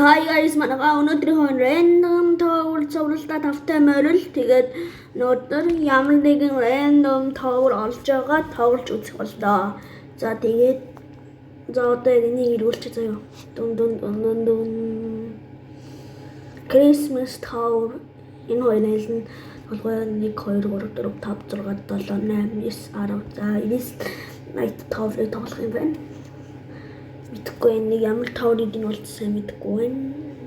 hi guys, манайхаа өнөөдрийнхөө random tower цовруулалтаа тавтай морил. Тэгээд өнөөдөр ямар нэгэн random tower олж байгаа тоглож үзэх боллоо. За тэгээд одоо энийг ирүүлчих заяа. Дун. Christmas tower энэ хоёрын нь толгой 1 2 3 4 5 6 7 8 9 10. За энэс night tower тоглох юм байна. Мэдгүй нэг ямар таврыг нь болж сайн мэдгүй байна.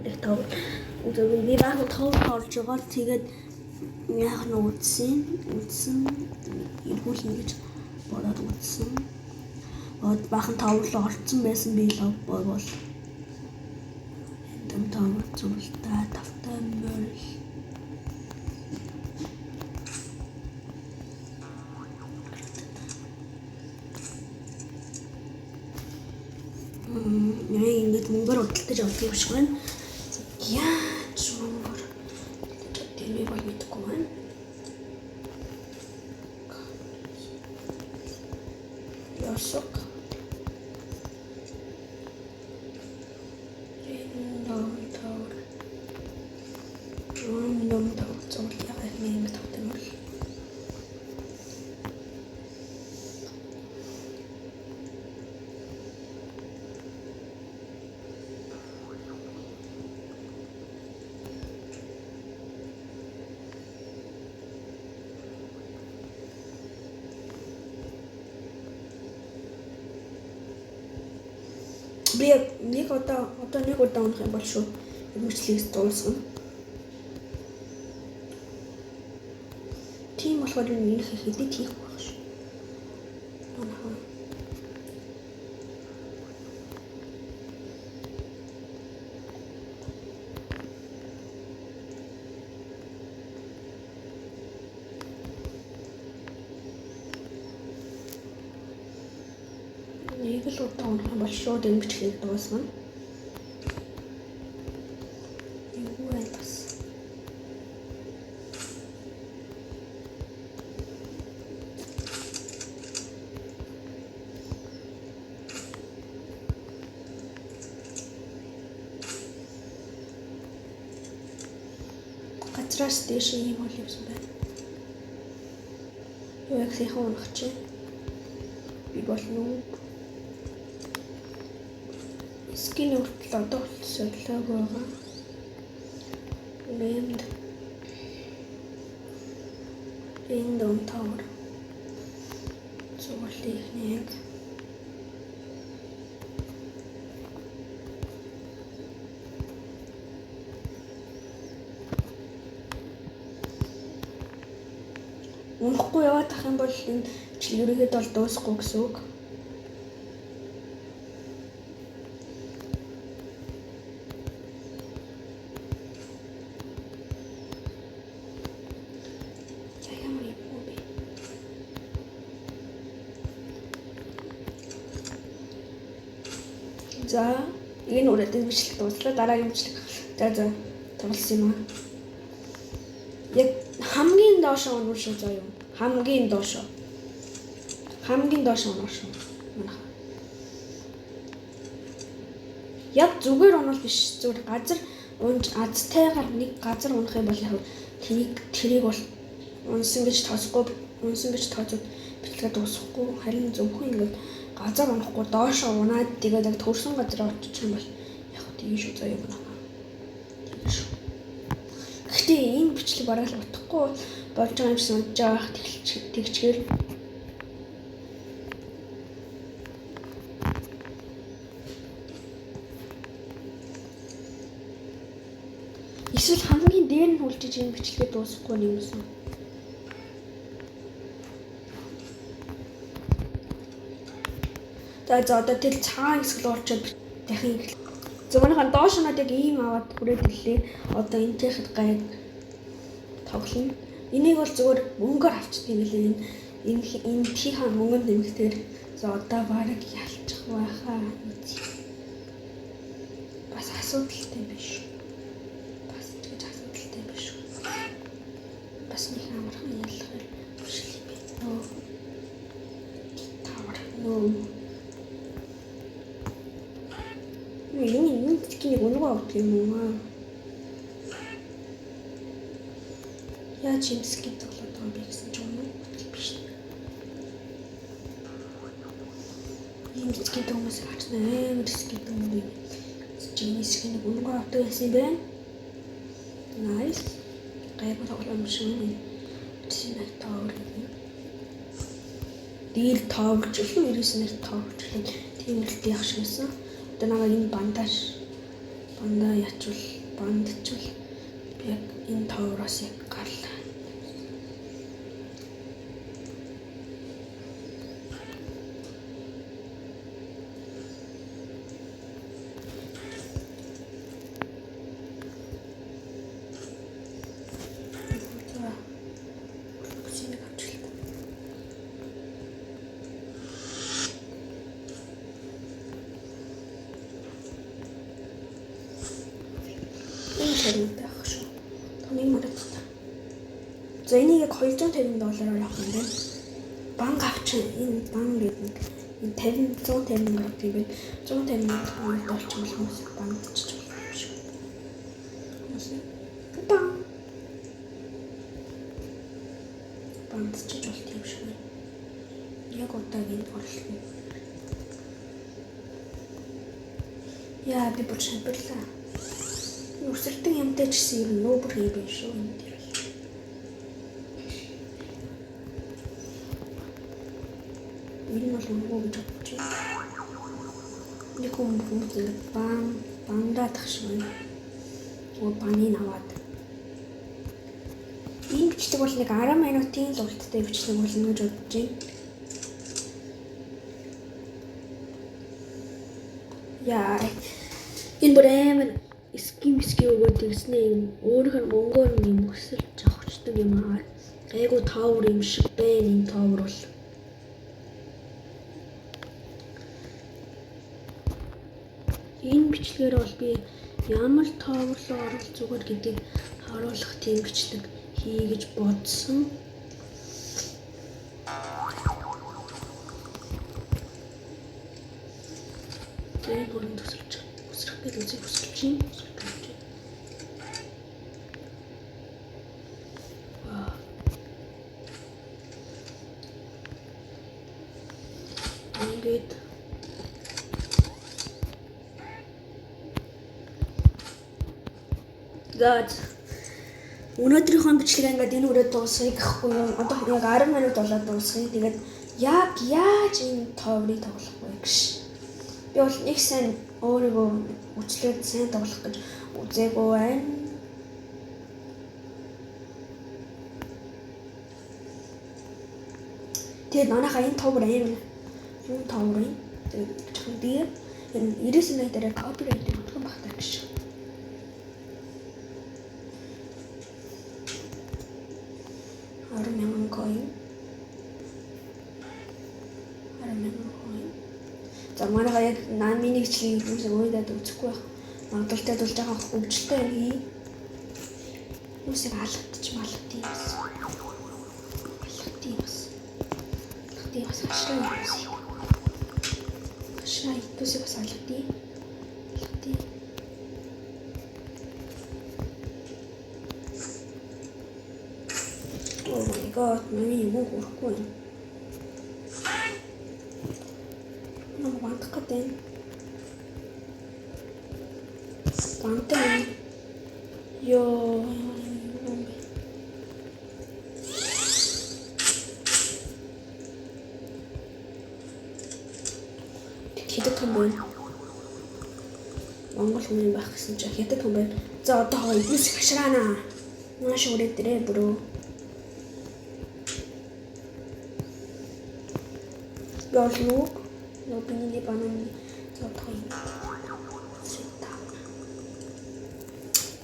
Нэг тавр. Би баг тавр орж байгаа. Тэгээд яг нь үзсэн. Иргүүлнэ гэж бодоод үзсэн. Бахан тавр руу орсон байсан би л бол энэ тавр зүйлтэй тавтай морил. Ингээд мөнгөөр удалдаж авдаг юм шиг байна. Яаж мөнгөөр тийм бол мэдгүй байна. Ясок. Рандом тавр зураг юм тавтай мөр. Би нэг удаа унах юм бол шүү. Мөрчлийг дуусгана. Тийм болохоор энэ хэдий хийхгүй байх шүү. Нэг л удаа унах юм бол шууд эмчилгээг дуусгана. Юу вэ бас? Газраас дэш юм бол юмсан байна. Юу яг сайхан унах чи? Би болно уу? Скин хүртэл одоо солиог байгаа. Random tower. Зурлих нэг. Унахгүй яваад ах юм бол энэ чилгэрээгээд бол дуусахгүй гэсэн үг. За энэ үрээд бичлэг дууслаа. Дараагийн бичлэг. За тоглосон юм аа. Яг хамгийн доош унах шүү заа юу. Хамгийн доош унах шүү. Манайха. Яг зүгээр унах биш. Зүгээр газар азтайгаар нэг газар унах юм бол яг тэрийг бол унсан гэж тооцохгүй. Унсан гэж тооцоод бичлэгээ дуусахгүй. Харин зөвхөн ингээд газар унахгүй доошоо унаад тэгээд яг төрсөн газар очиж юм бол яг тийм шүү заа юм байна. Тийм шүү. Гэхдээ энэ бичлэг бараг л утгагүй болж байгаа юм шиг унаж байгаа тэгчгээр эсвэл хамгийн дээр нь үлжиж энэ бичлэгээ дуусахгүй нэмсэн. За одоо тэл цагаан хэсэг рүү орчод дахин зөвхөн доош наад яг ийм аваад хүрээд ирлээ. Одоо энэ тэгэхэд гайг тоглоно. Энийг бол зүгээр мөнгөөр авчдаг юм лээ. Энэ тийхэн мөнгөнд нэмэхээр за одоо бараг ялчих байхаа. Бас асуудалтай биш. Бас тэгж асуудалтай биш. Бас нэг амархан ялах биш л би. Тавар. Энэ Унгаа авдаг юм уу? Яа чимсгий тоглоод байгаа би гэсэн ч юм уу? Биш. Ийм скид хүмүүс хачна амар скид юм би. Чиний скид унгаа авдаг байсан бэ? Nice. Гайгүй тоглоом шиг юм. Чиний тоовор юм. Дийл тоовч л ирээснээр тоовч л тийм л яах шиг байсан. Одоо намайг энэ бандаа ячвал бандчвал би яг энэ тоовроос яг гарлаа. $250 авах шүү. Таны маргац. За энийг яг $250 авах юм байна. Банк авчин энэ банк гэдэг энэ 150 гардаг юм байна. $150 болчих хүмүүс банк авчиж болох юм шүү. Банк авчиж болт юм шүү. Яг удаагийн борлоо. Яа би бүр шампирлаа. Өсөлтөн юмтай ч гэсэн юм нөбөр хийв шүү энэ дээр. Энэ бол өнгөө гэж бодож байна. Нэг хүмүүс бандаа тахшгүй. Баныг аваад. Энэ бичлэг бол нэг 10 минутын л урттай бичлэг болно гэж бодож байна. Яа. Энэ бүр амар ски өгөөд ирснээ юм өөрөөр нь мөнгөөр юм өсөлж авахчдаг юм аа. Айгу тоовор юм шиг байна энэ тоовор бол. Энэ бичлэгээр бол би ямар тоорлоо оруулах зүгээр гэдгийг харуулах тийм бичлэг хий гэж бодсон. Тэгээд бүрэн төсөлж өсрөх гэж үзэж байна. Ингээд God өнөөдрийнхөө бичлэг ингээд энэ үрээд дуусгая гэхгүй юм. Одоо яг 10 минут болоод дуусгая. Тэгээд яг яаж энэ тооврыг тоглох вэ гэж. Би бол нэг сайн өөрийгөө үчлээд сайн тоглох гэж үзээгүй байна. Тэгээд манайхаа энэ тоовор аим юм тооврын тэгээд дээр энэ 99 дээр копирайт өгөх юм багтаа гэж. $10,000 coin. За манайхаа яг миний бичлэгийг юусаа өөдөөд үзэхгүй байх. Магадaltaй дулж байгаа өвчлөлтэй хий. Юусаа алгадчих малгадчих юм. Алгадчих бас ашиг юм. Ашиг туси бас алгадчих. Oh my god, миний юу хөрөхгүй юм. Нам вантах гэдэг. Вантаа. Ёо. Хятад хүн байна. Монгол хүн байх гэсэн чинь хятад хүн байна. За одоо эднээс хашраана. Маш үрээд дээрээ бүрөө. Яолноо нобины бананы зотой. Сэтта.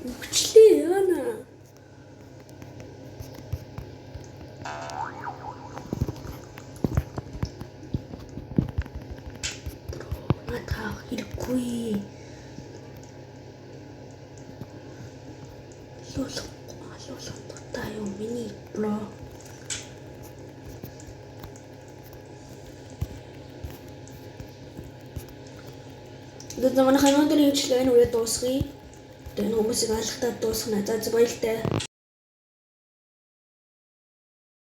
Үчлээ яана. Натаа хэрэггүй. Лолох тутаа юу миний бро. Тэгээд манайхаа өнөөдрийн бичлэг энэ үрээд дуусгая. энэ хүмүүсийг алгатаад дуусгана. За баяртай.